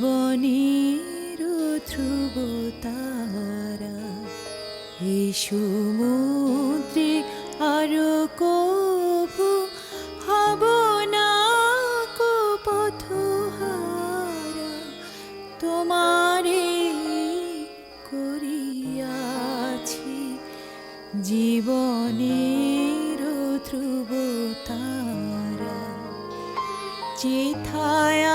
জীবনের ধ্রুব তারা, এই সমুদ্রে আরো কভু হব না কো পথহারা, তোমারে করিয়াছি জীবনের ধ্রুব তারা। যেথায়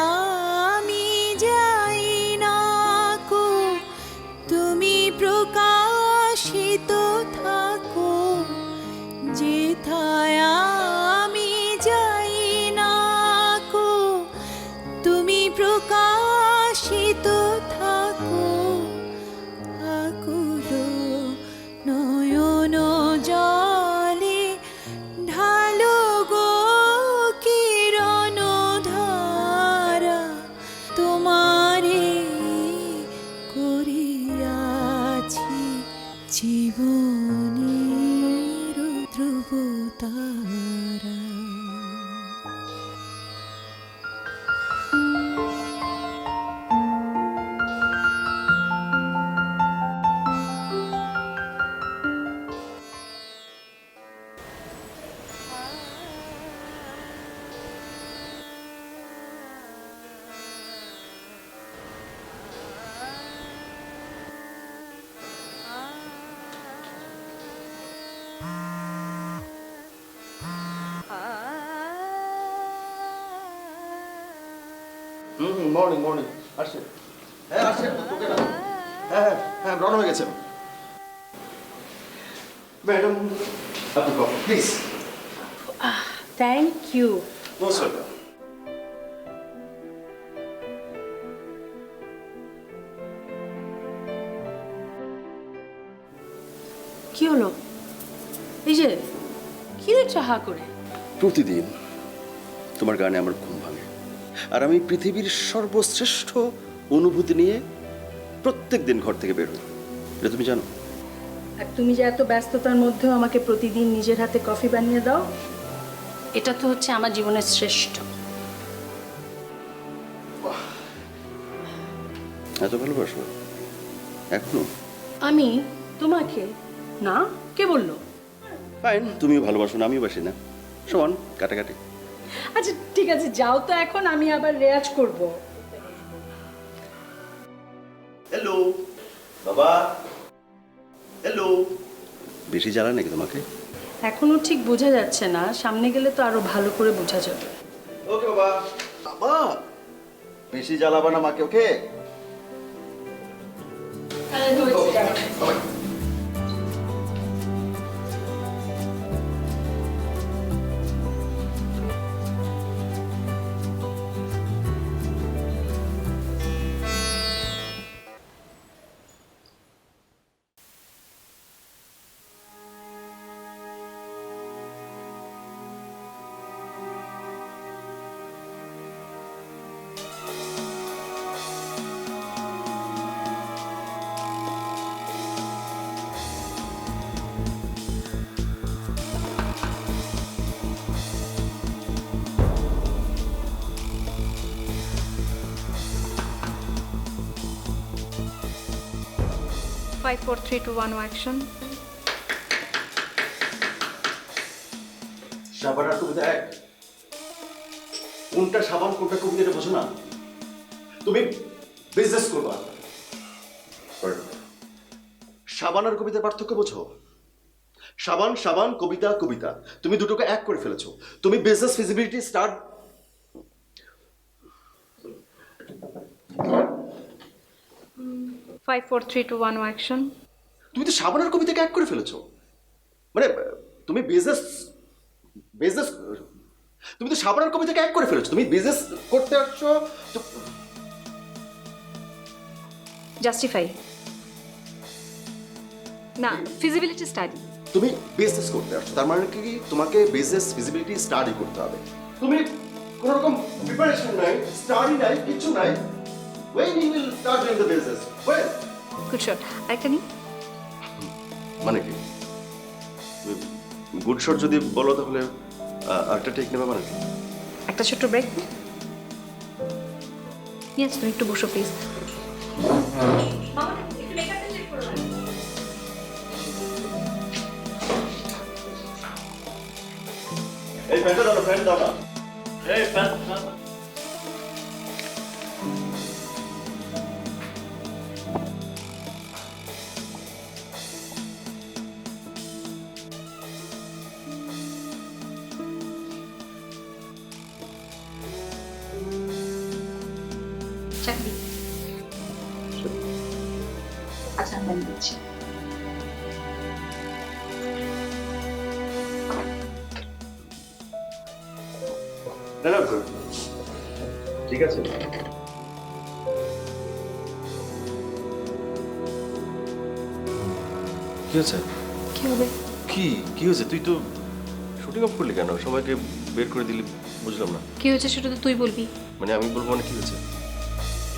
আমি যাই না কো তুমি প্রকাশিত থাকো, যেথায় আমি যাই না কো তুমি প্রকাশিত থাকো। আকুল নয়ন জলে ঢালো গো কিরণ ধারা, তোমারে করিয়াছি জীবনের ধ্রুব তারা। Morning morning. আসছে, হ্যাঁ আসছে, তোকে না, হ্যাঁ হ্যাঁ হ্যাঁ রওনা হয়ে গেছে। ম্যাডাম আপনি coffee please. Thank you. Most welcome. কি হলো? এই যে কি দেখছো হা করে? প্রতিদিন তোমার গানে আমার ঘুম ভাঙে, আর আমি পৃথিবীর সর্বশ্রেষ্ঠ অনুভূতি নিয়ে প্রত্যেক দিন ঘর থেকে বের হই, এটা তুমি জানো। আর তুমি যে এত ব্যস্ততার মধ্যেও আমাকে প্রতিদিন নিজের হাতে কফি বানিয়ে দাও, এটা তো হচ্ছে আমার জীবনের শ্রেষ্ঠ। এত ভালোবাসো এখনো? আমি তোমাকে না, কে বললো? ফাইন, তুমিও ভালোবাসো না, আমিও বাসি না, সমান কাটাকাটি। আচ্ছা ঠিক আছে, যাও তো এখন, আমি আবার রেয়াজ করব। হ্যালো বাবা, হ্যালো। বেশি জ্বালা নাকি তোমাকে? এখনো ঠিক বোঝা যাচ্ছে না, সামনে গেলে তো আরো ভালো করে বোঝা যাবে। ওকে বাবা। বাবা বেশি জ্বালাবা না মাকে, ওকে? বাবা। 5, 4, 3, 2, 1, action. সাবান আর কবিতা এক? কোনটা সাবান কোনটা কবিতা এটা বোঝো না? তুমি বিজনেস করবা, সাবান আর কবিতার পার্থক্য বোঝো? সাবান সাবান, কবিতা কবিতা, তুমি দুটোকে এক করে ফেলেছো। তুমি বিজনেস ফিজিবিলিটি স্টার্ট 5, 4, 3, 2, 1, action. তুমি তো সাবান আর কবিতাকে এক করে ফেলেছো। মানে তুমি বিজনেস বিজনেস তুমি তো সাবান আর কবিতাকে এক করে ফেলেছো। তুমি বিজনেস করতে আসছো তো Justify. না, feasibility study. তুমি বিজনেস করতে আসছো, তার মানে কি তোমাকে বিজনেস ফিজিবিলিটি স্টাডি করতে হবে। তুমি কোনো রকম প্রিপারেশন নাই, স্টাডি নাই, কিছু নাই। When you will start doing the business? When? Good shot. আরেকটা নি? মানে কি? গুড শট যদি বলো তাহলে আরেকটা টেক নেবা মানে কি? একটা ছোট্ট ব্রেক। ইয়েস তুমি একটু বসো প্লিজ এই ফ্যানটা দাও না, ফ্যান দাও না। চাকরি আচ্ছা আমি দিচ্ছি না না ঠিক আছে। কি হয়েছে? কি হবে কি হয়েছে? তুই তো শুটিং অফ করলি কেন? সবাইকে বের করে দিলি, বুঝলাম না। কি হয়েছে সেটা তো তুই বলবি মানে আমি বলবো মানে কি হয়েছে?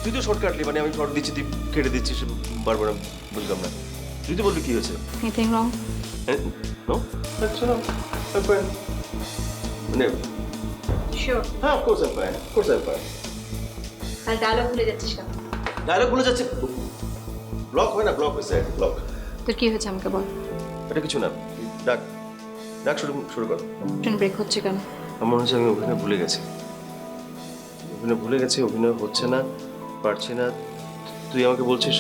তুই তো শর্ট কাটলি, মানে আমি শর্ট দিচ্ছি তুই কেটে দিচ্ছিস বারবার, আমি বুঝলাম না। তুই তো বলবি কি হয়েছে? এনিথিং রং নো আচ্ছা না মানে শিওর হ্যাঁ of course I fine, of course I fine. আর ডায়লগ ভুলে যাচ্ছিস কেন ডায়লগ ভুলে যাচ্ছে, ব্লক হয় না, ব্লক হয়েছে, ব্লক। তোর কি হয়েছে আমাকে বল এটা কিছু না, ডাক ডাক শুরু কর। ট্রেন ব্রেক হচ্ছে কেন আমার মনে হচ্ছে আমি অভিনয় ভুলে গেছি, অভিনয় হচ্ছে না, পারছি না। তুই আমাকে বলছিস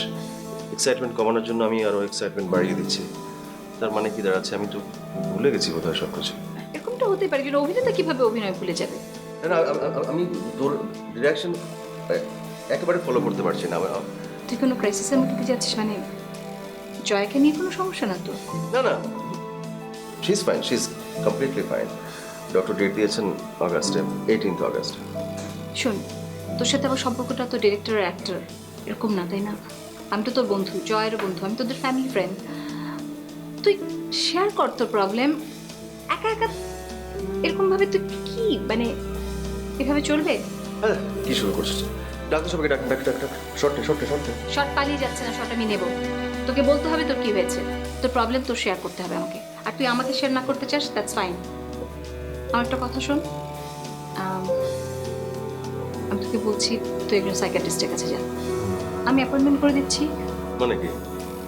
এক্সাইটমেন্ট কমানোর জন্য, আমি আরো এক্সাইটমেন্ট বাড়িয়ে দিচ্ছি। তার মানে কি দাঁড়াচ্ছে? আমি তো ভুলে গেছি বোধহয় সব কিছু। এরকমটা হতে পারে কিন্তু অভিনেতা কিভাবে অভিনয় ভুলে যাবে না আমি তোর ডিরেকশন একেবারে ফলো করতে পারছি না। তুই কোনো ক্রাইসিসের মধ্যে দিয়ে যাচ্ছিস মানে জয়াকে নিয়ে কোনো সমস্যা না তো না she is fine, she is completely fine. Doctor date দিয়েছেন অগাস্টে, 18th অগাস্ট। শোন তোর সাথে আমার সম্পর্কটা তো ডিরেক্টর আর অ্যাক্টর এরকম না তাই না আমি তো তোর বন্ধু জয়েরও বন্ধু আমি তোদের ফ্যামিলি ফ্রেন্ড তুই শেয়ার কর তোর প্রবলেম একা একা এরকমভাবে তুই কি মানে এভাবে চলবে হ্যাঁ কি শুরু করছিস? ডাক্তার সবাইকে ডাক ডাক ডাক ডাক, শর্টে। শর্ট পালিয়ে যাচ্ছে না শর্ট আমি নেব তোকে বলতে হবে তোর কি হয়েছে তোর প্রবলেম তোর শেয়ার করতে হবে আমাকে আর তুই আমাকে শেয়ার না করতে চাস দ্যাটস ফাইন আমার একটা কথা শোন আমি তোকে বলছি তুই একজন সাইকিয়াট্রিস্টের কাছে যা আমি অ্যাপয়েন্টমেন্ট করে দিচ্ছি মানে কি?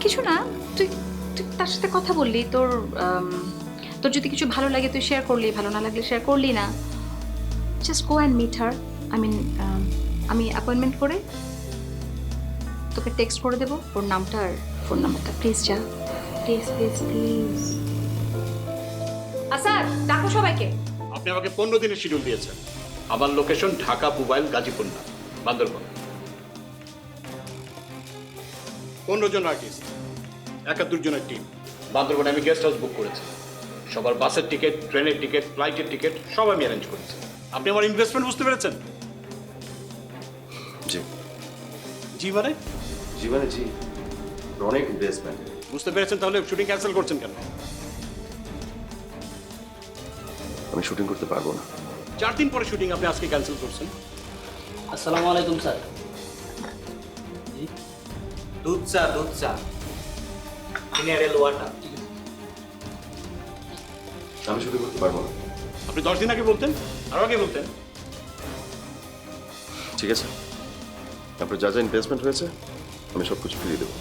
কিছু না তুই তুই তার সাথে কথা বললি তোর যদি কিছু ভালো লাগে তুই শেয়ার করলি ভালো না লাগলে শেয়ার করলি না just go and meet her আমি অ্যাপয়েন্টমেন্ট করে তোকে টেক্সট করে দেবো ওর নামটা আর ফোন নাম্বারটা প্লিজ যা প্লিজ আসার ডাকো সবাইকে আপনি আমাকে 15 দিনের শিডিউল দিয়েছেন। আমার লোকেশন ঢাকা, মোবাইল, গাজীপুর না, বান্দরবান। 15 জন আর্টিস্ট, 71 জনের টিম। বান্দরবানে আমি গেস্ট হাউস বুক করেছি। সবার বাসের টিকিট, ট্রেনের টিকিট, ফ্লাইটের টিকিট সব আমি অ্যারেঞ্জ করেছি। আপনি আমার ইনভেস্টমেন্ট বুঝতে পেরেছেন? জি মানে জীবনে জি অনেক ইনভেস্টমেন্ট। বুঝতে পেরেছেন, তাহলে শুটিং ক্যান্সেল করছেন কেন? আমি শুটিং করতে পারবো না। 4 দিন পরে শুটিং আপনি আজকে ক্যান্সেল করছেন। আসসালামু আলাইকুম স্যার। দুধ চা মিনারেল ওয়াটার। আমি শুটিং করতে পারবো না। আপনি 10 দিন আগে বলতেন, আরো আগে বলতেন। ঠিক আছে, আপনার যা যা ইনভেস্টমেন্ট হয়েছে আমি সব কিছু ফিরিয়ে দেবো।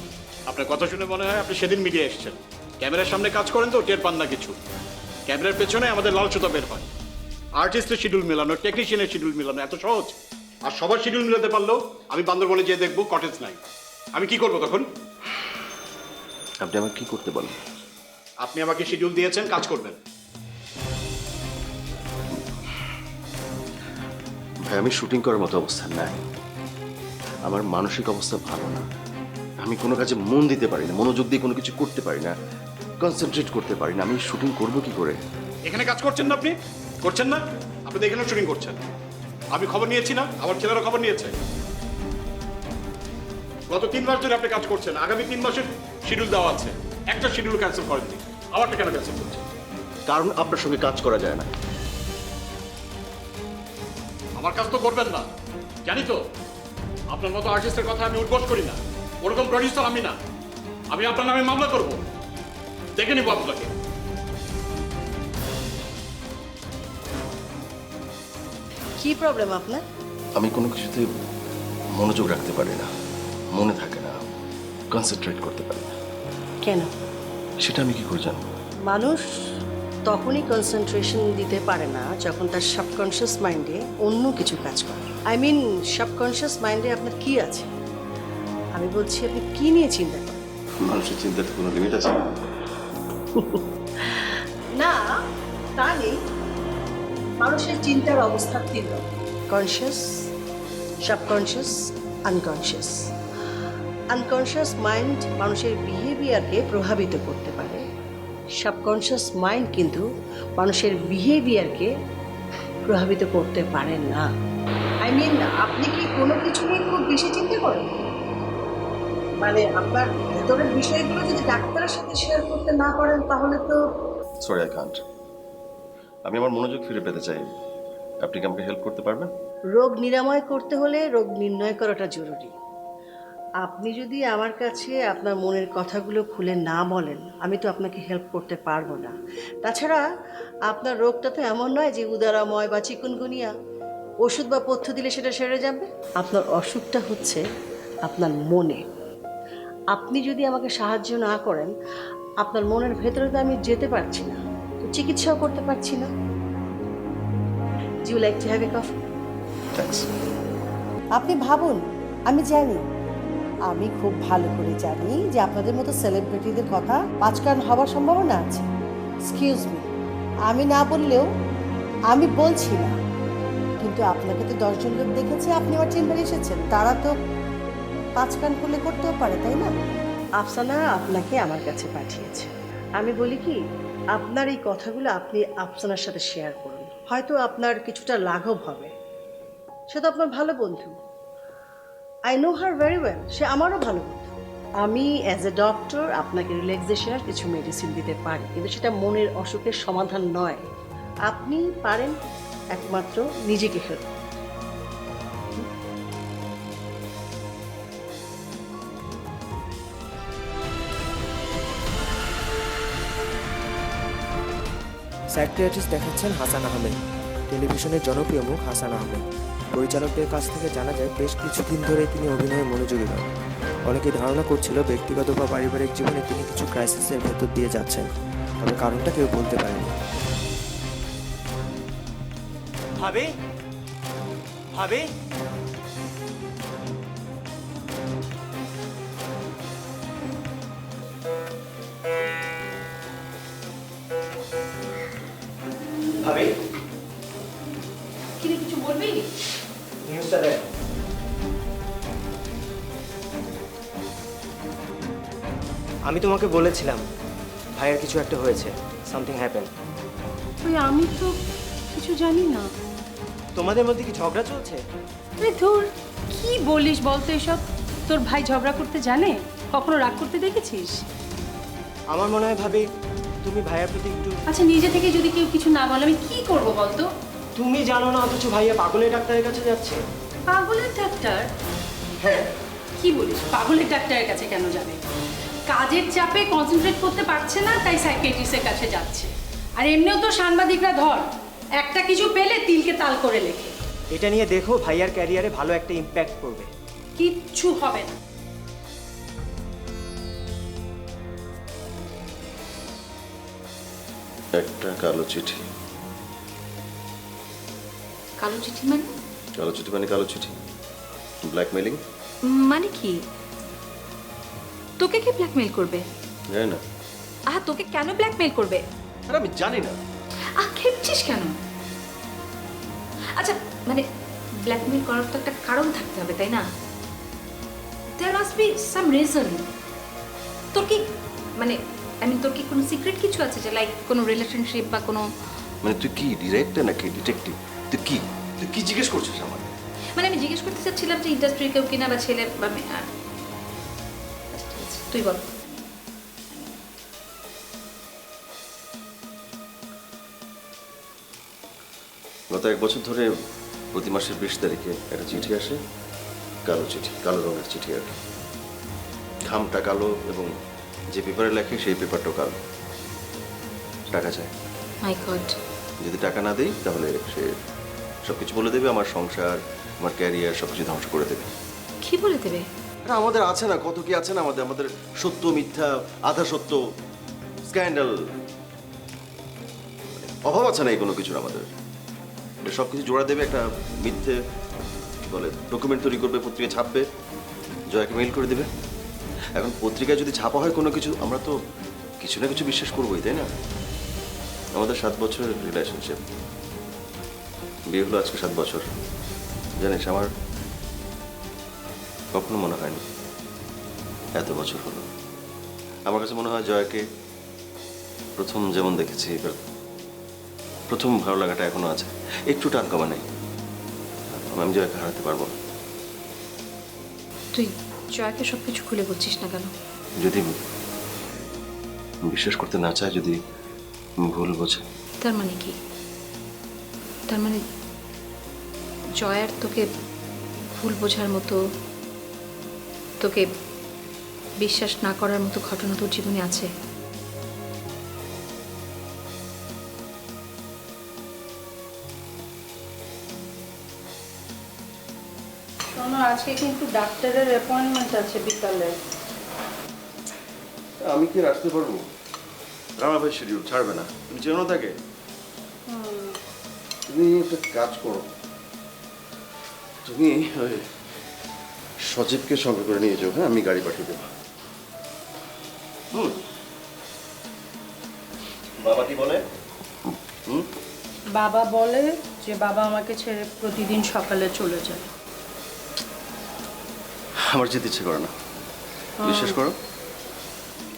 আপনার কথা শুনে মনে হয় আপনি সেদিন মিডিয়া এসেছেন। ক্যামেরার সামনে কাজ করেন তো টের পান না কিছু। ক্যামেরার পেছনে আমাদের লাল সুতা বের হয়। আর্টিস্টের শিডিউল মেলানো, টেকনিশিয়ানের শিডিউল মেলানো এত সহজ? আর সবার শিডিউল মেলাতে পারলেও আমি বান্দরবনে যেয়ে দেখবো কটেজ নাই। আমি কি করবো তখন? আপনি আমাকে কি করতে বলেন? আপনি আমাকে শিডিউল দিয়েছেন, কাজ করবেন। ভাই আমি শুটিং করার মতো অবস্থা নাই, আমার মানসিক অবস্থা ভালো না, আমি কোনো কাজে মন দিতে পারি না, মনোযোগ দিয়ে কোনো কিছু করতে পারি না, কনসেন্ট্রেট করতে পারি না। আমি শুটিং করবো কি করে? এখানে কাজ করছেন না আপনি? করছেন না? আপনি তো এখানেও শুটিং করছেন। আমি খবর নিয়েছি না, আমার ছেলেরা খবর নিয়েছে। গত 3 মাস ধরে আপনি কাজ করছেন, আগামী 3 মাসের শিডিউল দেওয়া আছে। একটা শিডিউল ক্যান্সেল করেননি, আমারটা কেন ক্যান্সেল করছেন? কারণ আপনার সঙ্গে কাজ করা যায় না। আমার কাজ তো করবেন না, জানি তো। আপনার মতো আর্টিস্টের কথা আমি উদ্বোস করি না, ওরকম প্রডিউসার আমি না। আমি আপনার নামে মামলা করব, দেখে নিব আপনাকে। কি প্রবলেম আপনার? আমি কোনো কিছুতে মনোযোগ রাখতে পারি না, মনে থাকে না, কনসেন্ট্রেট করতে পারি না। কেন? সেটা আমি কি করে জানবো? মানুষ তখনই কনসেন্ট্রেশন দিতে পারে না যখন তার সাবকনশিয়াস মাইন্ডে অন্য কিছু কাজ করে। আই মিন সাবকনশিয়াস মাইন্ডে আপনার কি আছে? আমি বলছি আপনি কি নিয়ে চিন্তা করেন? মানুষের চিন্তার কোনো লিমিট আছে? না, তা নেই। মানুষের চিন্তার অবস্থা তিন রকম: conscious, subconscious, unconscious. Unconscious mind মানুষের বিহেভিয়ারকে প্রভাবিত করতে পারে, সাবকনশিয়াস মাইন্ড কিন্তু মানুষের বিহেভিয়ারকে প্রভাবিত করতে পারে না। আই মিন, আপনি কি কোনো কিছু নিয়ে খুব বেশি চিন্তা করেন? মানে আপনার ভেতরের বিষয়গুলো যদি ডাক্তারের সাথে শেয়ার করতে না পারেন তাহলে তো সরি, আই কান্ট। আমি আমার মনোযোগ ফিরে পেতে চাই। আপনি কি আমাকে হেল্প করতে পারবেন? রোগ নিরাময় করতে হলে রোগ নির্ণয় করাটা জরুরি। আপনি যদি আমার কাছে আপনার মনের কথাগুলো খুলে না বলেন, আমি তো আপনাকে হেল্প করতে পারবো না। তাছাড়া আপনার রোগটা তো এমন নয় যে উদারাময় বা চিকুনগুনিয়া, ওষুধ বা পথ্য দিলে সেটা সেরে যাবে। আপনার অসুখটা হচ্ছে আপনার মনে। আপনি যদি আমাকে সাহায্য না করেন, আপনার মনের ভেতরে তো আমি যেতে পারছি না, তো চিকিৎসাও করতে পারছি না। You like to have a coffee? Thanks. আপনি ভাবুন, আমি জানি, আমি খুব ভালো করে জানি যে আপনাদের মতো সেলিব্রিটিদের কথা পাঁচকান হওয়ার সম্ভাবনা আছে। এক্সকিউজ মি, আমি না বললেও আমি বলছি না, কিন্তু আপনাকে তো 10 জন লোক দেখেছে, আপনি আমার চেম্বারে এসেছেন, তারা তো পাঁচকান করলে করতেও পারে, তাই না? আফসানা আপনাকে আমার কাছে পাঠিয়েছে। আমি বলি কি, আপনার এই কথাগুলো আপনি আফসানার সাথে শেয়ার করুন, হয়তো আপনার কিছুটা লাঘব হবে। সে তো আপনার ভালো বন্ধু। I know her very well, সে আমারও ভালো বন্ধু। আমি অ্যাজ এ ডক্টর আপনাকে রিল্যাক্সেশনের কিছু মেডিসিন দিতে পারি, কিন্তু সেটা মনের অসুখের সমাধান নয়। আপনি পারেন একমাত্র নিজেকে হেল্প। সাইকিয়াট্রিস্ট দেখাচ্ছেন হাসান আহমেদ। টেলিভিশনের জনপ্রিয় মুখ হাসান আহমেদ। পরিচালকদের কাছ থেকে জানা যায় বেশ কিছুদিন ধরে তিনি অভিনয়ে মনোযোগী নন। অনেকে ধারণা করছিল ব্যক্তিগত বা পারিবারিক জীবনে তিনি কিছু ক্রাইসিসের ভেতর দিয়ে যাচ্ছেন, তবে কারণটা কেউ বলতে পারেনি। ভাবি ভাবি ভাবি কি রে, কিছু বলবি? নিউজটা দেখ। আমি তোমাকে বলেছিলাম ভাইয়ের কিছু একটা হয়েছে, সামথিং হ্যাপেন। ওই আমি তো কিছু জানি না। তোমাদের মধ্যে কি ঝগড়া চলছে? আরে ধুর, কি বলিস বলতো এসব? তোর ভাই ঝগড়া করতে জানে? কখনো রাগ করতে দেখেছিস? আমার মনে হয় ভাবি তুমি ভাইয়ের প্রতি একটু... আচ্ছা, নিজে থেকে যদি কেউ কিছু না বলে আমি কি করব বলতো? তুমি জানো না অথচ ভাইয়া পাগলের ডাক্তারের কাছে যাচ্ছে। পাগলের ডাক্তার? হ্যাঁ। কি বলিস, পাগলের ডাক্তারের কাছে কেন যাবে? কাজের চাপে কনসেন্ট্রেট করতে পারছে না, তাই সাইকিয়াট্রিস্টের কাছে যাচ্ছে। আর এমনিও তো সাংবাদিকরা ধর একটা কিছু পেলে তিলকে তাল করে লেখে। এটা নিয়ে দেখো ভাইয়ার ক্যারিয়ারে ভালো একটা ইম্প্যাক্ট পড়বে। কিচ্ছু হবে না। একটা কালো চিঠি। কালো চিঠি মানে? কালো চিঠি মানে কালো চিঠি, ব্ল্যাকমেলিং। মানে কি? তোকে কে ব্ল্যাকমেল করবে? জানি না। তোকে কেন ব্ল্যাকমেল করবে? আরে আমি জানি না। খেপছিস কেন? আচ্ছা, মানে ব্ল্যাকমেল করার তো একটা কারণ থাকতে হবে, তাই না? There must be some reason. তোর কি মানে তোর কি কোনো সিক্রেট কিছু আছে, যে লাইক কোনো রিলেশনশিপ বা কোনো... মানে তুই কি ডিরেক্টর নাকি ডিটেকটিভ? তুই কি জিজ্ঞেস করছিস আমার? মানে আমি জিজ্ঞেস করতে চাচ্ছিলাম যে ইন্ডাস্ট্রি কেউ কিনা বা ছেলে বা মেয়ে। আচ্ছা ঠিক আছে, তুই বল। গত 1 বছর ধরে প্রতি মাসের 20 তারিখে একটা চিঠি আসে, কালো চিঠি, কালো রঙের চিঠি আর কি। খামটা কালো এবং যে পেপারে লেখে সেই পেপারটাও কালো। টাকা চায়। মাই গড। যদি টাকা না দেই তাহলে সে সব কিছু বলে দেবে, আমার সংসার, আমার ক্যারিয়ার সব কিছু ধ্বংস করে দেবে। কি বলে দেবে? আরে আমাদের আছে না, কত কি আছে না আমাদের, আমাদের সত্য মিথ্যা, আধা সত্য, স্ক্যান্ডাল, অভাব আছে না এই কোনো কিছুর আমাদের। সব কিছু জোড়া দেবে, একটা মিথ্যে কি বলে ডকুমেন্ট তৈরি করবে, পত্রিকায় ছাপবে, জয়াকে মেইল করে দেবে। এখন পত্রিকায় যদি ছাপা হয় কোনো কিছু, আমরা তো কিছু না কিছু বিশ্বাস করবোই, তাই না? আমাদের 7 বছরের রিলেশনশিপ, বিয়ে হলো আজকে 7 বছর। জানিস, আমার কখনো মনে হয়নি এত বছর হলো। আমার কাছে মনে হয় জয়াকে প্রথম যেমন দেখেছি, এবার প্রথম ভালো লাগাটা এখনো আছে, একটু টান কমা নেই। আমি জয়াকে হারাতে পারবো না। তুই জয়াকে সব কিছু খুলে বলছিস না কেন? যদি বিশ্বাস করতে না চায়, যদি ভুল বোঝে। তার মানে কি? তার মানে জয়ার তোকে ভুল বোঝার মতো, তোকে বিশ্বাস না করার মতো ঘটনা তোর জীবনে আছে? শোনো, আজকে কিন্তু ডাক্তারের অ্যাপয়েন্টমেন্ট আছে বিকালে। আমি কি আসতে পারবো? রানা ভাই শিডিউল ছাড়বে না, তুমি চেনো তাকে। তুমি একটা কাজ করো, তুমি ওই সজীবকে সঙ্গে করে নিয়ে যাও। হ্যাঁ, আমি গাড়ি পাঠিয়ে দেবো। বাবা কি বলে? বাবা বলে যে বাবা আমাকে ছেড়ে প্রতিদিন সকালে চলে যায়। আমার যেতে ইচ্ছে করে না, বিশ্বাস করো।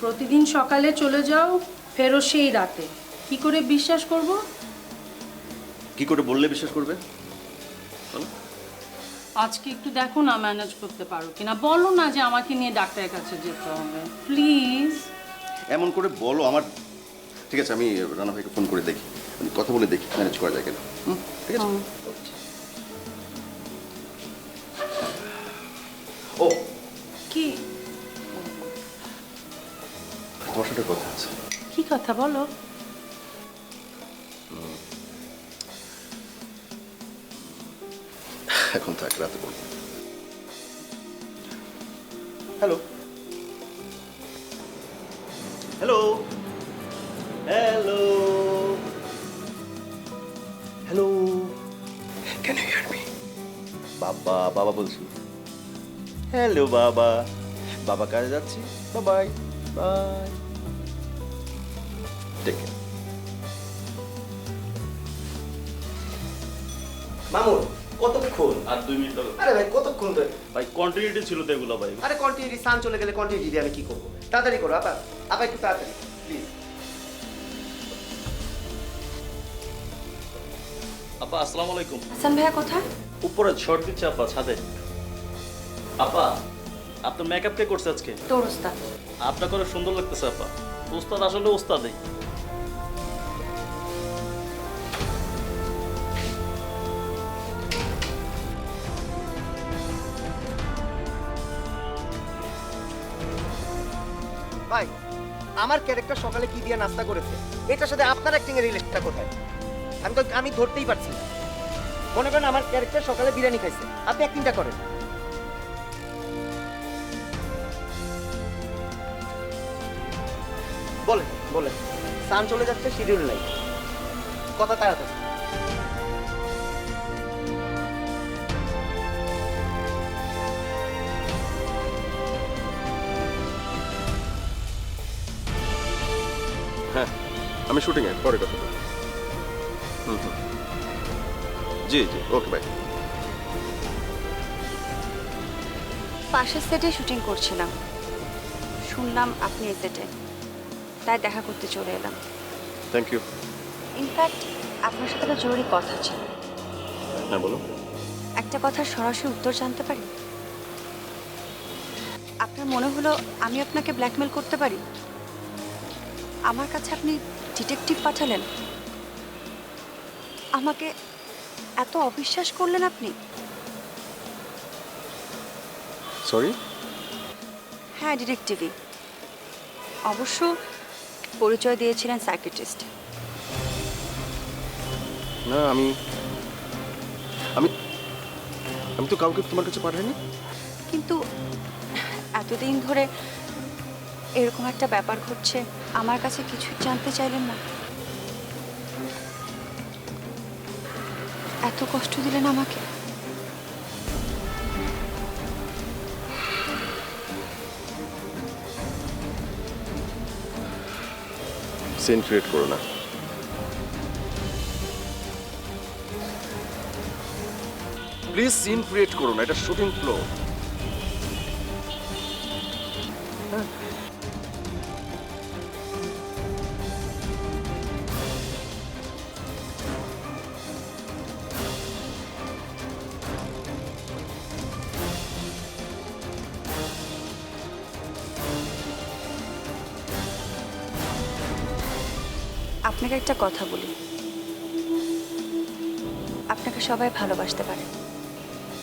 প্রতিদিন সকালে চলে যাও, ফেরো সেই রাতে। কি করে বিশ্বাস করব? কি করে বললে বিশ্বাস করবে? আজকে একটু দেখো না, ম্যানেজ করতে পারো কিনা। বলো না যে আমাকে নিয়ে ডাক্তারের কাছে যেতে হবে, প্লিজ। এমন করে বলো আমার। ঠিক আছে, আমি রানা ভাইকে ফোন করে দেখি, আমি কথা বলে দেখি ম্যানেজ করা যায় কিনা। ঠিক আছে। ও, কি তোমার সাথে কথা আছে। কি কথা বলো? এখন থাক, রাতে বলবো। Hello, hello, hello, hello, can you hear me? বাবা, বাবা বলছি। হ্যালো বাবা, বাবা কাজে যাচ্ছি, bye bye, take care. Mamun, কতক্ষণ? আর 2 মিনিট হলো। আরে ভাই, কতক্ষণ ধরে? ভাই কন্টিনিউটি ছিল তো এগুলো ভাই। আরে কন্টিনিউটি, সান চলে গেলে কন্টিনিউটি দিয়ে আমি কি করবো? তাড়াতাড়ি করো আপা, আপা একটু তাড়াতাড়ি প্লিজ। আপা আসসালামু আলাইকুম। হাসান ভাইয়া কোথায়? উপরে শর্ট দিচ্ছে আপা, ছাদে। আপা, আপনার মেকআপ কে করছে আজকে? তোর ওস্তাদ। আপনার করে সুন্দর লাগতেছে আপা। ওস্তাদ আসলে ওস্তাদই। ভাই, আমার ক্যারেক্টার সকালে কি দিয়ে নাস্তা করেছে, এটার সাথে আপনার অ্যাক্টিং এর রিলেশনটা কোথায়? আমি ধরতেই পারছি না। মনে করেন আমার ক্যারেক্টার সকালে বিরিয়ানি খাইছে, আপনি অ্যাক্টিংটা করেন। বলেন বলেন, সান চলে যাচ্ছে, শিডিউল নাই, কথা তাড়াতাড়ি। হ্যাঁ, আমি শুটিংয়ে পরে কথা বলবো। জি জি, ওকে বাই। পাশের সেটে শুটিং করছিলাম, শুনলাম আপনি এই সেটে, তাই দেখা করতে চলে এলাম। Thank you. ইনফ্যাক্ট আপনার সাথে একটা জরুরি কথা ছিল। হ্যাঁ বলো। একটা কথার সরাসরি উত্তর জানতে পারি? আপনার মনে হলো আমি আপনাকে ব্ল্যাকমেল করতে পারি? আমার কাছে আপনি ডিটেকটিভ পাঠালেন, আমাকে এত অবিশ্বাস করলেন আপনি? সরি। হ্যাঁ, ডিটেকটিভই। অবশ্য পরিচয় দিয়েছিলেন সাইকিয়াট্রিস্ট। না, আমি আমি আমি তো কাউকে তোমার কাছে পাঠাইনি। কিন্তু এতদিন ধরে এরকম একটা ব্যাপার ঘটছে, আমার কাছে কিছু জানতে চাইলেন না? এত কষ্ট দিলেন আমাকে। সিন ক্রিয়েট করো না। প্লিজ সিন ক্রিয়েট করো না, এটা শুটিং ফ্লো। আপনাকে একটা কথা বলি, আপনাকে সবাই ভালোবাসতে পারে,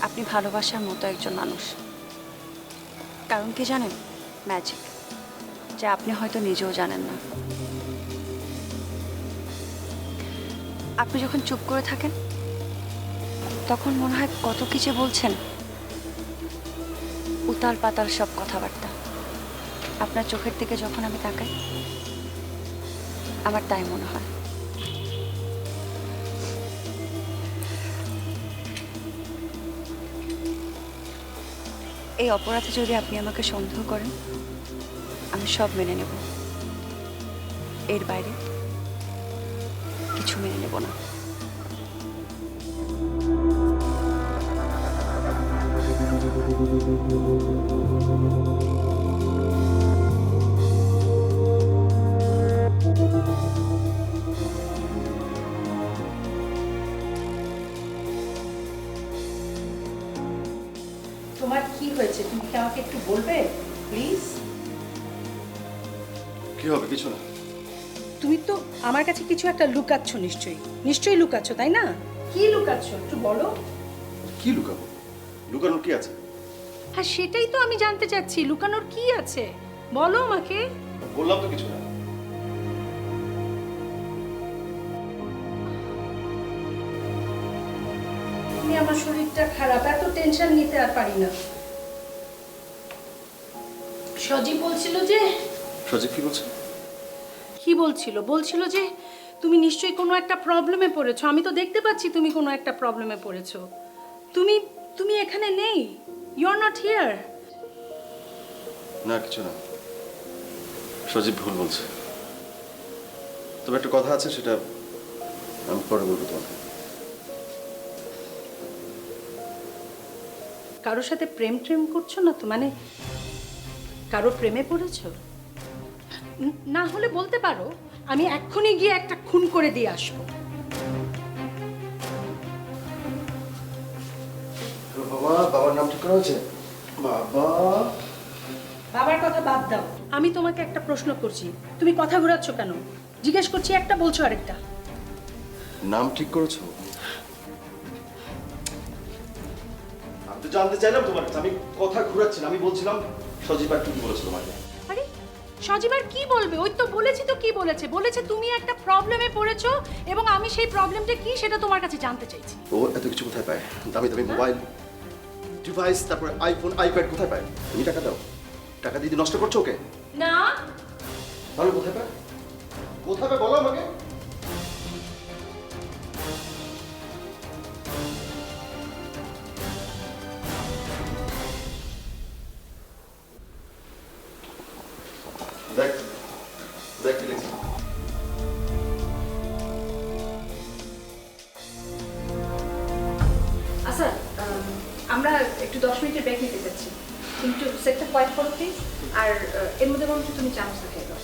আপনি ভালোবাসার মতো একজন মানুষ। কারণ কি জানেন? ম্যাজিক, যা আপনি হয়তো নিজেও জানেন না। আপনি যখন চুপ করে থাকেন তখন মনে হয় কত কিছু বলছেন, উতাল পাতাল সব কথাবার্তা। আপনার চোখের দিকে যখন আমি তাকাই আমার তাই মনে হয়। এই অপরাধে যদি আপনি আমাকে সন্দেহ করেন আমি সব মেনে নেব, এর বাইরে কিছু মেনে নেব না। তোমার কি হয়েছে তুমি কি আমাকে একটু বলবে প্লিজ? কি হবে? কিছু না। তুমি তো আমার কাছে কিছু একটা লুকাচ্ছ, নিশ্চয়ই লুকাচ্ছ, তাই না? কি লুকাচ্ছ একটু বলো। কি লুকাবো? লুকানোর কি আছে? হ্যাঁ সেটাই তো আমি জানতে চাচ্ছি, লুকানোর কি আছে বলো আমাকে। বললাম তো কিছু না। তুমি আমার শরীরটা খারাপ, এত টেনশন নিতে আর পারি না। সজীব বলছিল যে সজীব কি বলছে? কি বলছিল যে তুমি নিশ্চয়ই কোনো একটা প্রবলেমে পড়েছো। আমি তো দেখতে পাচ্ছি তুমি কোনো একটা প্রবলেমে পড়েছো। তুমি এখানে নেই, ইউ আর নট হিয়ার। না কিছু না, সজীব ভুল বলছে। তবে একটা কথা আছে, সেটা আমি পরে বলবো তোমাকে। কারোর সাথে প্রেম করছো না তো? মানে কারো প্রেমে পড়েছো? না হলে বলতে পারো, আমি এক্ষুনি গিয়ে একটা খুন করে দিয়ে আসবো। বাবার নাম ঠিক করা হয়েছে? বাবা, বাবার কথা বাদ দাও, আমি তোমাকে একটা প্রশ্ন করছি, তুমি কথা ঘোরাচ্ছ কেন? জিজ্ঞেস করছি একটা, বলছো আরেকটা। নাম ঠিক করেছো? আমি তো জানতে চাইলাম তোমার কাছে, আমি কথা ঘুরাচ্ছি না। আমি বলছিলাম সজীব আর কি বলেছে তোমাকে? আরে সজীব আর কি বলবে? ওই তো বলেছি তো কি বলেছে তুমি একটা প্রবলেমে পড়েছো এবং আমি সেই প্রবলেমটা কি সেটা তোমার কাছে জানতে চাইছি। ও এত কিছু কোথায় পায়? দামি দামি মোবাইল ডিভাইস, তারপর আইফোন, আইপ্যাড কোথায় পায়? তুমি টাকা দাও, টাকা দিয়ে নষ্ট করছো ওকে? না তাহলে কোথায় পায়? কোথায় পায় বলো আমাকে। দেখ দেখ কি লিখছি। আচ্ছা, আমরা একটু 10 মিনিটের ব্রেক নিতে চাচ্ছি, কিন্তু সেটটা কোয়াইট করো প্লিজ। আর এর মধ্যে বরঞ্চ তুমি চামচটা খেয়ে দাও।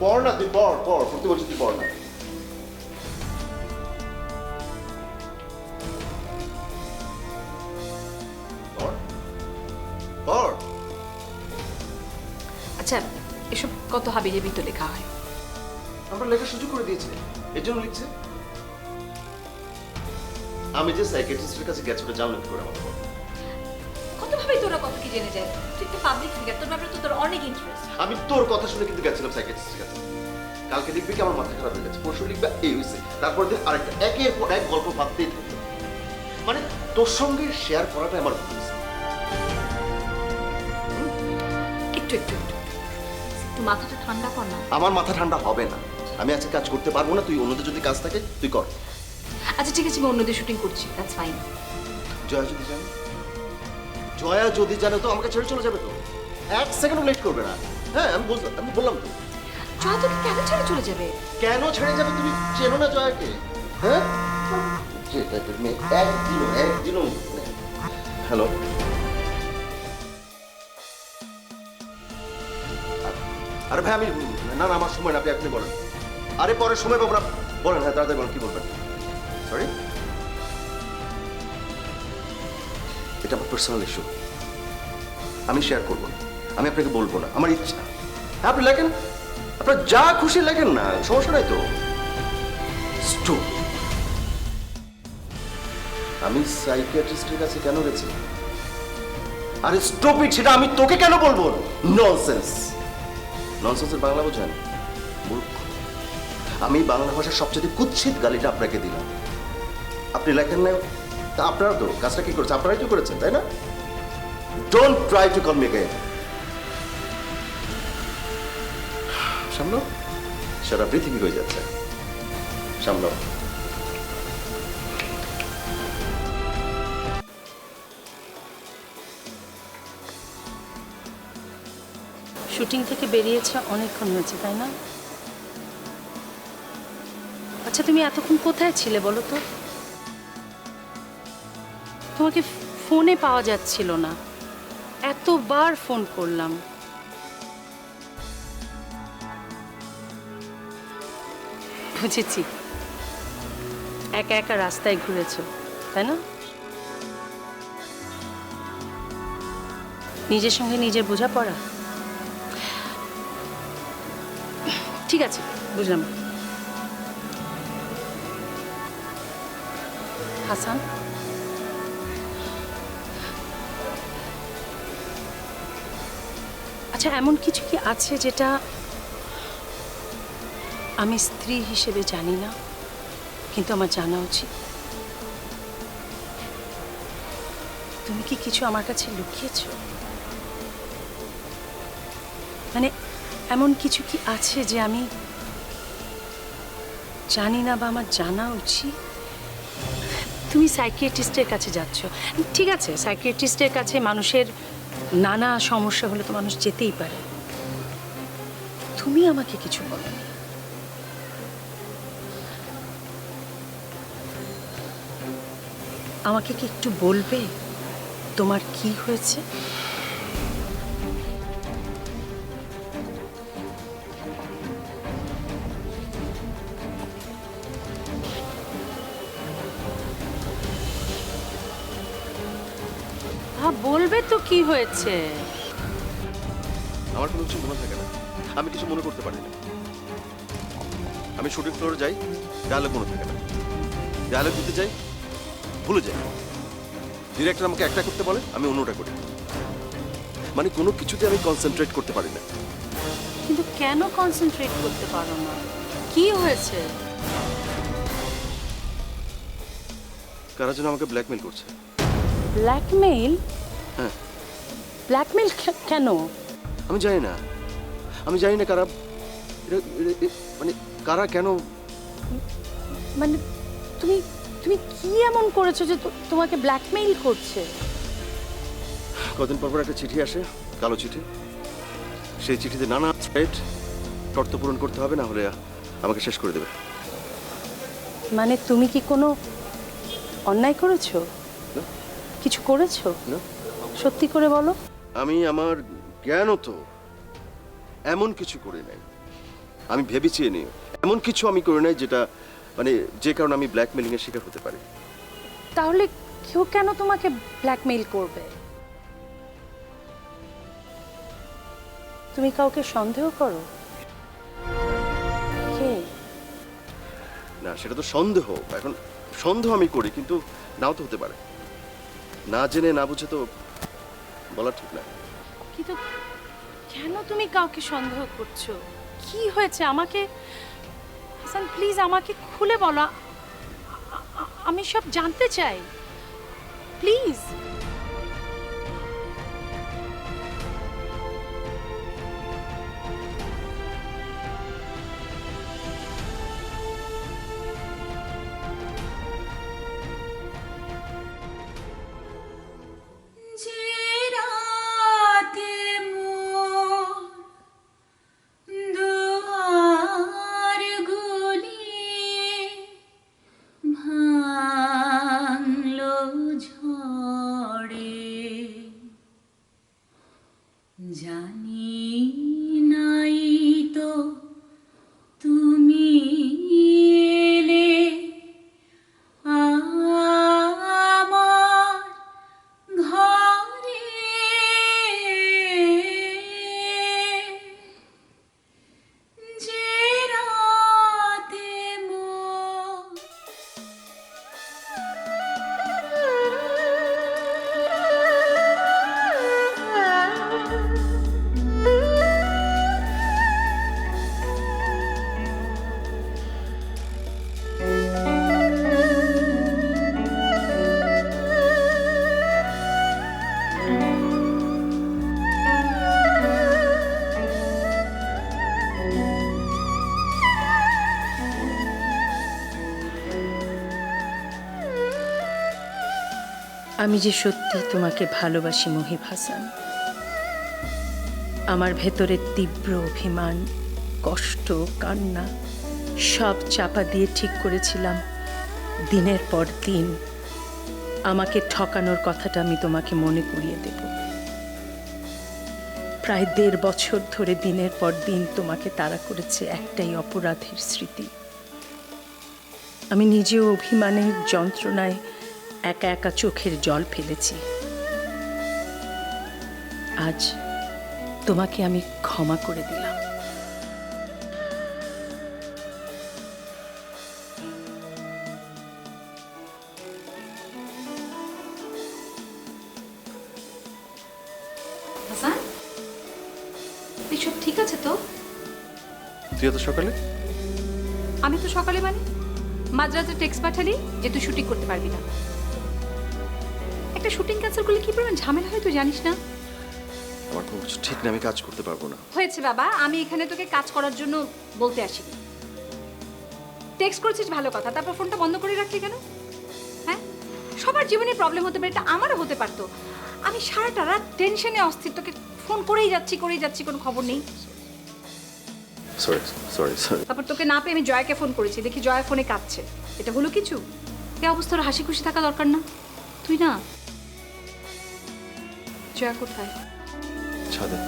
পড় না, তুই পড় পড়তে বলছি, তুই পড় না। পড়। আচ্ছা, এসব কত হাবিজাবি তো লেখা হয়। আমরা লেখার সুযোগ করে দিয়েছি, এর জন্য লিখছে। আমি যে সাইকিয়াট্রিস্টের কাছে গেছি ওটা জানলে কি করে আমাকে বল? কত ভাবে তোরা কত কি জেনে যায়? তুই একটা পাবলিক ফিগার, তোর ব্যাপারে তো তোর অনেক ইন্টারেস্ট। আমি তোর কথা শুনে কিন্তু গেছিলাম সাইকিয়াট্রিস্টের কাছে। কালকে লিখবে কি আমার মাথা খারাপ হয়ে গেছে, পরশু লিখবে এই হয়েছে, তারপর দিন আরেকটা, একের পর এক গল্প ভাবতেই থাকবে। মানে তোর সঙ্গে শেয়ার করাটা আমার ভুল হয়েছে। একটু একটু একটু একটু মাথাটা ঠান্ডা কর না। আমার মাথা ঠান্ডা হবে না, আমি আজকে কাজ করতে পারবো না, তুই অন্যদের যদি কাজ থাকে তুই কর। আচ্ছা ঠিক আছে, আমি অন্যদের শুটিং করছি, দ্যাটস ফাইন। জয়া যদি জানে, জয়া যদি জানে তো আমাকে ছেড়ে চলে যাবে তো, এক সেকেন্ডও লেট করবে না। হ্যাঁ আমি বললাম তো। জয়া তোকে কেন ছেড়ে চলে যাবে? কেন ছেড়ে যাবে, তুমি চেনো না জয়াকে? হ্যাঁ যে টাইপের মেয়ে, একদিনও হ্যালো, আরে ভাই আমি না না আমার সময় না, আপনি বলেন। আরে পরে সময় পাবো না, বলেন। হ্যাঁ তাড়াতাড়ি বলেন, কি বলবেন? সরি, এটা আমার পার্সোনাল ইস্যু, আমি শেয়ার করবো না, আমি আপনাকে বলবো না, আমার ইচ্ছা। হ্যাঁ আপনি লেখেন, আপনার যা খুশি লেখেন না, সমস্যা নাই তো। স্টপ। আমি সাইকিয়াট্রিস্টের কাছে কেন গেছি? আরে স্টপ ইট, সেটা আমি তোকে কেন বলবো? ননসেন্স। ননসেন্সের বাংলা বোঝেন? মূর্খ। আমি বাংলা ভাষার সবচেয়ে কুৎসিত গালিটা আপনাকে দিলাম, আপনি লেখেন না, তা আপনারা তো কাজটা কি করেছেন, আপনারাই তো করেছেন, তাই না? Don't try to call me again. সামনে সারা পৃথিবী হয়ে যাচ্ছে, সামনে। শুটিং থেকে বেরিয়েছে অনেকক্ষণ হয়েছে, তাই না? আচ্ছা তুমি এতক্ষণ কোথায় ছিলে বলো তো? তোমাকে ফোনে পাওয়া যাচ্ছিল না, এতবার ফোন করলাম। বুঝেছি, একা একা রাস্তায় ঘুরেছো, তাই না? নিজের সঙ্গে নিজের বোঝাপড়া। ঠিক আছে, বুঝলাম। হাসান, আচ্ছা এমন কিছু কি আছে যেটা আমি স্ত্রী হিসেবে জানি না, কিন্তু আমার জানা উচিত? তুমি কি কিছু আমার কাছে লুকিয়েছো? মানে এমন কিছু কি আছে যে আমি জানি না বা আমার জানা উচিত? তুমি সাইকিয়াট্রিস্টের কাছে যাচ্ছ, ঠিক আছে, সাইকিয়াট্রিস্টের কাছে মানুষের নানা সমস্যা হলে তো মানুষ যেতেই পারে। তুমি আমাকে কিছু বলোনি। আমাকে কি একটু বলবে তোমার কি হয়েছে? হ্যাঁ বলবে তো কি হয়েছে। আমার কোনো কিছু মনে থাকে না, আমি কিছু মনে করতে পারি না। আমি শুটিং ফ্লোরে যাই, ডায়লগ মনে থাকে না, ডায়লগ দিতে যাই ভুলে যাই, ডিরেক্টর আমাকে একটা করতে বলে আমি অন্যটা করি, মানে কোনো কিছুতে আমি কনসেন্ট্রেট করতে পারি না। কিন্তু কেন কনসেন্ট্রেট করতে পারো না? কি হয়েছে? কারা যেন আমাকে ব্ল্যাকমেল করছে। ব্ল্যাকমেইল? হ্যাঁ। ব্ল্যাকমেইল কেন? আমি জানি না, আমি জানি না কারা, মানে কারা কেন। মানে তুমি তুমি কি এমন করেছো যে তোমাকে ব্ল্যাকমেইল করছে? কদিন পর পর একটা চিঠি আসে, কালো চিঠি, সেই চিঠিতে নানা থ্রেট, শর্ত পূরণ করতে হবে, না হলে আমাকে শেষ করে দেবে। মানে তুমি কি কোনো অন্যায় করেছো? না। কিছু করেছো? না। সত্যি করে বলো। আমি আমার জ্ঞানও তো এমন কিছু করি নাই, আমি ভেবেছি নিও এমন কিছু আমি করি নাই যেটা মানে যে কারণে আমি ব্ল্যাকমেলিং এর শিকার হতে পারি। তাহলে কেউ কেন তোমাকে ব্ল্যাকমেইল করবে? তুমি কাউকে সন্দেহ করো? কে? না সেটা তো সন্দেহ, এখন সন্দেহ আমি করি, কিন্তু নাও তো হতে পারে, না জেনে না বুঝে তো বলা ঠিক না। কিন্তু কেন তুমি কাউকে সন্দেহ করছো? কি হয়েছে আমাকে, হাসান প্লিজ আমাকে খুলে বলো, আমি সব জানতে চাই প্লিজ। জানি নাই তো তুমি এলে আমার ঘরে, যে রাতে মোর আমি যে সত্যি তোমাকে ভালোবাসি মুহিব হাসান। আমার ভেতরের তীব্র অভিমান, কষ্ট, কান্না সব চাপা দিয়ে ঠিক করেছিলাম দিনের পর দিন আমাকে ঠকানোর কথাটা আমি তোমাকে মনে করিয়ে দেব। প্রায় 1.5 বছর ধরে দিনের পর দিন তোমাকে তাড়া করেছে একটাই অপরাধের স্মৃতি। আমি নিজেও অভিমানের যন্ত্রণায় একা একা চোখের জল ফেলেছি। আজ তোমাকে আমি ক্ষমা করে দিলাম। হাসান, এসব ঠিক আছে তো? তুই এত সকালে? আমি তো সকালে মানে মাঝরাতে টেক্সট পাঠালি যে তুই শুটিং করতে পারবি না। একটা শুটিং ক্যান্সেল করলে কি পরিমাণ ঝামেলা হয় তুই জানিস না? আমার কোনো কিছু ঠিক না, আমি কাজ করতে পারবো না। হয়েছে বাবা, আমি এখানে তোকে কাজ করার জন্য বলতে আসিনি। টেক্সট করেছিস ভালো কথা, তারপর ফোনটা বন্ধ করে রাখলি কেন? হ্যাঁ, সবার জীবনে প্রবলেম হতে পারে, এটা আমারও হতে পারতো। আমি সারাটা রাত টেনশনে অস্থির, তোকে ফোন করেই যাচ্ছি, কোনো খবর নেই। Sorry sorry sorry. তারপর তোকে না পেয়ে আমি জয়াকে ফোন করেছি, দেখি জয়া ফোনে কাঁদছে। এটা হলো কিছু? এই অবস্থার হাসি খুশি থাকা দরকার না? তুই না, জয়া কোথায়? ছাদে।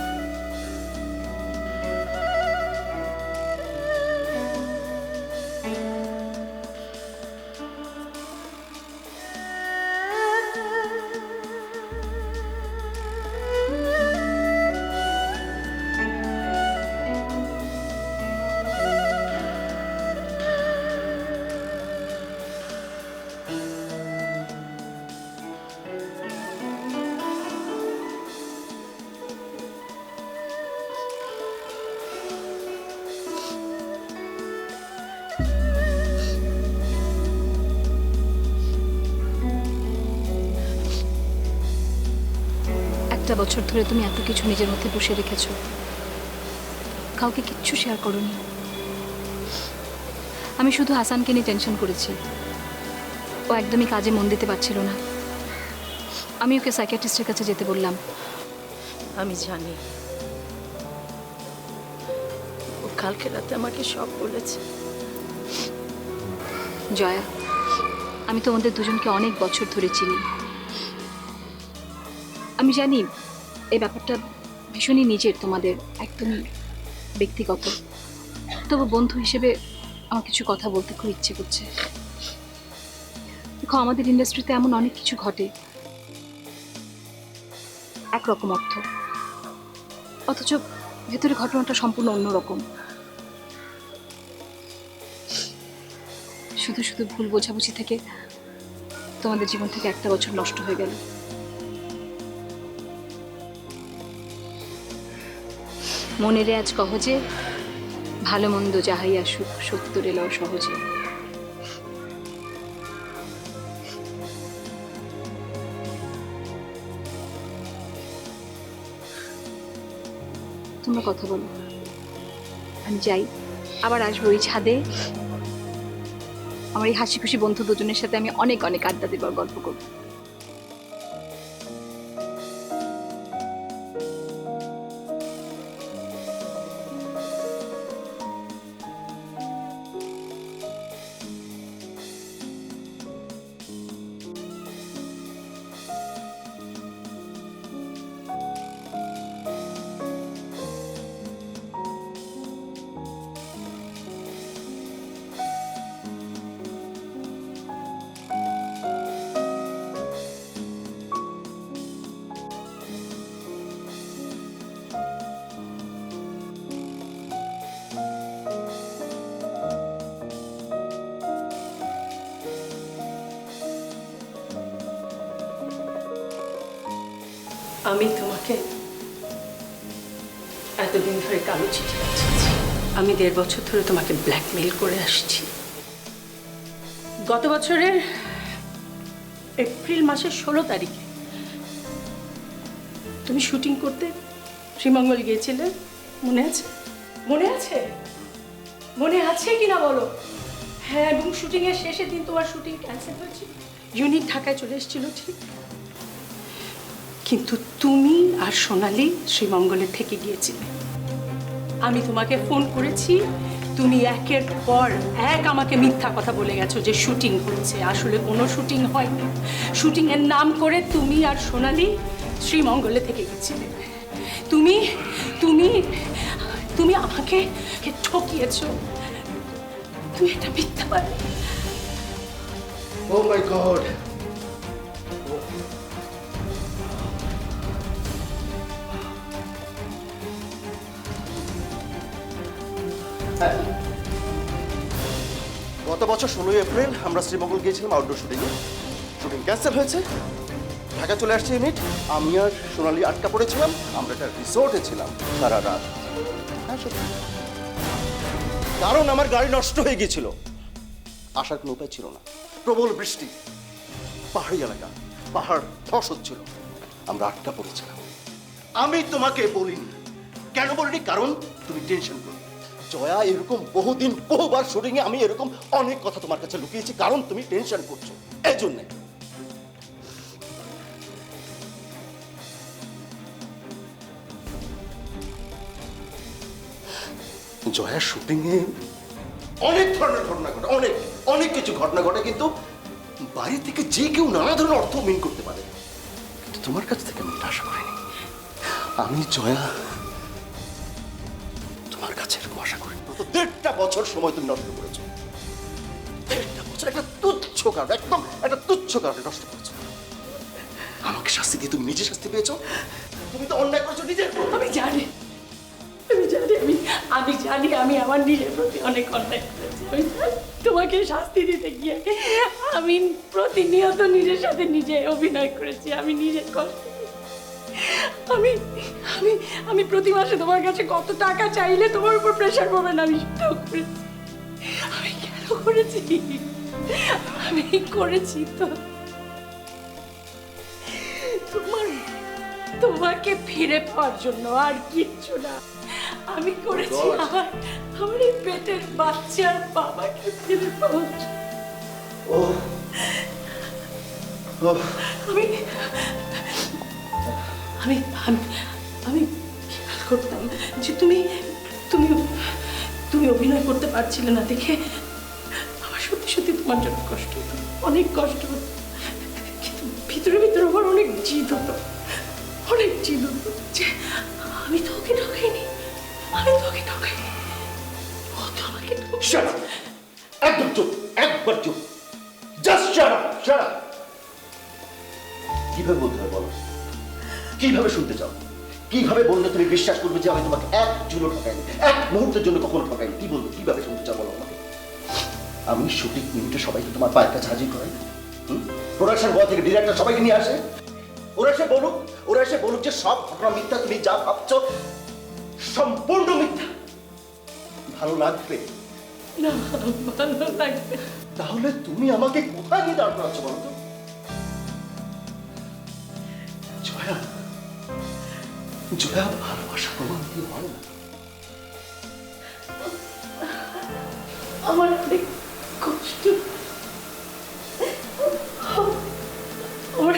একটা বছর ধরে তুমি এত কিছু নিজের মধ্যে বসে রেখেছো, কাউকে কিচ্ছু শেয়ার করোনি। আমি শুধু হাসানকে নিয়ে টেনশন করেছি। ও একদমই কাজে মন দিতে পারছিল না। আমি ওকে সাইকিয়াট্রিস্টের কাছে যেতে বললাম। আমি জানি ও কালকে রাতে আমাকে সব বলেছে। জয়া, আমি তোমাদের দুজনকে অনেক বছর ধরে চিনি। আমি জানি এই ব্যাপারটা ভীষণই নিজের, তোমাদের একদমই ব্যক্তিগত। তবু বন্ধু হিসেবে আমার কিছু কথা বলতে খুব ইচ্ছে করছে। দেখো, আমাদের ইন্ডাস্ট্রিতে এমন অনেক কিছু ঘটে, একরকম অর্থ, অথচ ভেতরে ঘটনাটা সম্পূর্ণ অন্যরকম। শুধু শুধু ভুল বোঝাবুঝি থেকে তোমাদের জীবন থেকে একটা বছর নষ্ট হয়ে গেল। মনে রে আজ কহ যে ভালো মন্দ যাহাই আসুক সত্তর এলেও সহজে। তোমরা কথা বলো, আমি যাই, আবার আসবো এই ছাদে। আমার এই হাসি খুশি বন্ধু দুজনের সাথে আমি অনেক অনেক আড্ডা দেবো আর গল্প করবো। আমি তোমাকে এতদিন ধরে কালো চিঠি পাঠিয়েছি। আমি 1.5 বছর ধরে তোমাকে ব্ল্যাকমেইল করে আসছি। গত বছরের এপ্রিল মাসের 16 তারিখে তুমি শুটিং করতে শ্রীমঙ্গল গিয়েছিলে, মনে আছে? মনে আছে? মনে আছে কিনা বলো? হ্যাঁ, এবং শুটিংয়ের শেষের দিন তোমার শুটিং ক্যান্সেল হয়েছিল। ইউনিট ঢাকায় চলে এসেছিল ঠিক, কিন্তু তুমি আর সোনালি শ্রীমঙ্গলে থেকে গিয়েছিলে। আমি তোমাকে ফোন করেছি, তুমি একের পর এক আমাকে মিথ্যা কথা বলে গেছো যে শুটিং হচ্ছে। আসলে কোনো শুটিং হয়নি। শুটিংয়ের নাম করে তুমি আর সোনালি শ্রীমঙ্গলে থেকে গেছিলে। তুমি তুমি তুমি আমাকে ঠকিয়েছো। তুমি একটা মিথ্যা পারে। ও মাই গড, গত বছর 16 এপ্রিল আমরা শ্রীমঙ্গল গিয়েছিলাম আউটডোর শুটিংয়ে। শুটিং ক্যান্সেল হয়েছে, ঢাকা চলে আসছে ইউনিট। আমি আর সোনালি আটকা পড়েছিলাম। আমরা একটা রিসোর্টে ছিলাম সারা রাত। হ্যাঁ, সত্যি। কারণ আমার গাড়ি নষ্ট হয়ে গিয়েছিল, আসার কোনো উপায় ছিল না। প্রবল বৃষ্টি, পাহাড়ি এলাকা, পাহাড় ধস হচ্ছিল, আমরা আটকা পড়েছিলাম। আমি তোমাকে বলিনি। কেন বলিনি? কারণ তুমি টেনশন করো। জয়া, এরকম বহুদিন বহুবার শুটিং এ আমি এরকম অনেক কথা তোমার কাছে লুকিয়েছি, কারণ তুমি টেনশন করছো। এই জন্যে জয়া, শুটিং এ অনেক ধরনের ঘটনা ঘটে, অনেক অনেক কিছু ঘটনা ঘটে, কিন্তু বাইরে থেকে যে কেউ নানা ধরনের অর্থ মিন করতে পারে, কিন্তু তোমার কাছ থেকে আমি এটা আশা করিনি। আমি জয়া তোমার কাছে এরকম আশা করি। 1.5 বছর সময় তুমি নষ্ট করেছো। 1.5 বছর একটা তুচ্ছ কারণ, একদম একটা তুচ্ছ কারণে নষ্ট করেছো। আমাকে শাস্তি দিয়ে তুমি নিজে শাস্তি পেয়েছো। তুমি তো অন্যায় করেছো নিজের উপর। আমি জানি, আমি জানি আমি আমার নিজের প্রতি অনেক অন্যায় করেছি। আমি তোমাকে শাস্তি দিতে গিয়ে আমি প্রতিনিয়ত নিজের সাথে নিজে অভিনয় করেছি। আমি নিজের কষ্ট, আমি আমি আমি প্রতি মাসে তোমার কাছে কত টাকা চাইলে তোমার উপর প্রেশার পড়বে না, আমি সেটাও করেছি। আমি কেন করেছি? আমি করেছি তো তোমাকে ফিরে পাওয়ার জন্য, আর কিচ্ছু না। আমি করেছি আমার এই পেটের বাচ্চার বাবাকে ফিরে পাওয়ার জন্য। আমি আমি আমি খেয়াল করতাম যে তুমি তুমি তুমি অভিনয় করতে পারছিলে না দেখে আমার সত্যি সত্যি তোমার জন্য কষ্ট হতো, অনেক কষ্ট হতো। কিন্তু ভিতরে ভিতরে আমার অনেক জিদ হতো, অনেক জিদ হতো যে আমি তো ওকে ঠকাইনি, আমি তো ওকে ঠকাইনি, ও তো আমাকে একদম চুপ, একবার চুপ, just shut up, shut up. কিভাবে বলতে হয় বলো? কিভাবে শুনতে চাও? কিভাবে বললে তুমি বিশ্বাস করবে যে আমি তোমাকে এক চুলো ঠকাইনি, এক মুহূর্তের জন্য কখনো ঠকাইনি? কি বলবো? কিভাবে শুনতে চাও বলো আমাকে? আমি শুটিং মিনিটে সবাইকে তোমার পায়ের কাছে হাজির করাই, প্রোডাকশন বয় থেকে ডিরেক্টর সবাইকে নিয়ে আসে। ওরা এসে বলুক যে সব ঘটনা মিথ্যা, তুমি যা ভাবছো সম্পূর্ণ মিথ্যা। ভালো লাগবে? না, ভালো লাগবে। তাহলে তুমি আমাকে কোথায় নিয়ে দাঁড় করাচ্ছ বলো তো? জয়া, জয়া, ভালোবাসা প্রমাণ দিয়ে হয় না। আমার অনেক কষ্ট। আমার